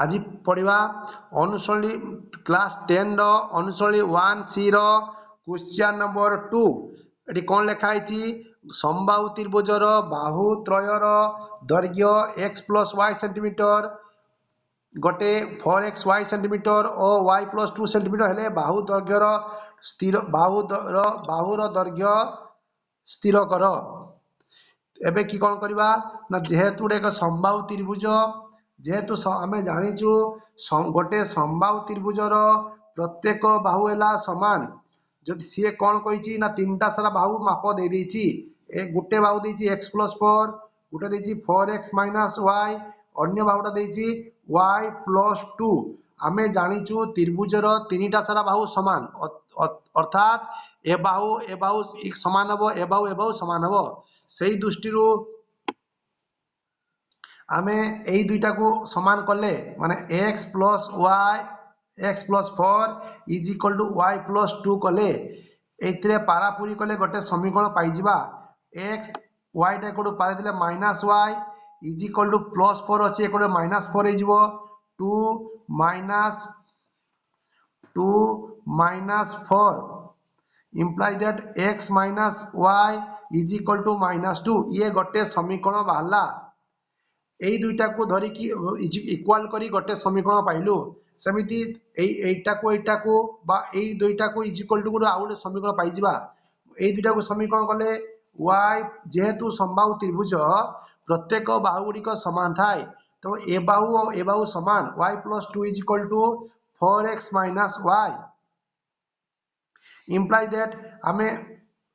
आज पढ़ा अनुशैली class 10 अनुशैली 1C question number 2 ये कौन लिखाई समबाहु त्रिभुजर बाहु त्रयर दैर्घ्य x + y सेंटीमीटर गोटे 4x y सेंटीमीटर और y + 2 सेंटीमीटर हेले बाहु दैर्घ्यर स्थिर बाहुर दैर्घ्य स्थिर कर। एबे कि कौन करवा ना जेहेतु एक समबाहु त्रिभुज जेहेतु आम जाचु गोटे समबाहु त्रिभुजर प्रत्येक बाहु है समान जदि सी कौन कही ना 3टा सारा बाहु माप दे देछि गोटे बाहु देछि x + 4 गोटे देछि 4x - y अन्य बाहुटा देछि y + 2 आमे जानिचु त्रिभुजर 3टा सारा बाहु समान अर्थात ए बाहु एक समान हबो ए बाहु समान हबो सेही दृष्टि आमे एई दुईटा को समान कले माने x + y x + 4 = y + 2 कले एथिरे पारापुरी कले गोटे समीकरण पाई जिबा x y टा कोड पारे दिले -y +4 अछि एकोड -4 हे जिवो 2 4 imply that x - y = -2 ये गोटे समीकरण बाहला एई दुईटा को धरी कि इक्वल करी गोटे समीकरण पाइलु सेमिति एईटा को बा एई दुईटा को इक्वल टू आउ गोटे समीकरण पाई जिबा एई दुईटा को समीकरण कले y जेहेतु समबाहु त्रिभुज प्रत्येक बाहु गुडी समान थाए तो ए बाहु और ए बाहु समान y + 2 = 4x - y imply that आमे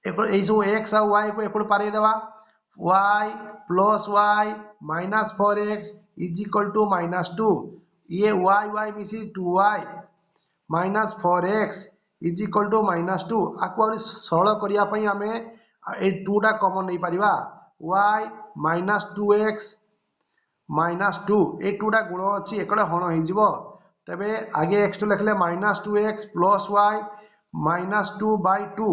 एई जो x और y को एपड़ पारे देबा y + y - 4x = -2 ये y मिसी 2y - 4x = -2 आको सरल करिया पई आमे ए 2 टा कॉमन नहीं पारिबा y - 2x - 2 ए 2 टा गुण अछि एकड़े हण होई जिवो तबे आगे x तो लिखले -2x + y - 2/2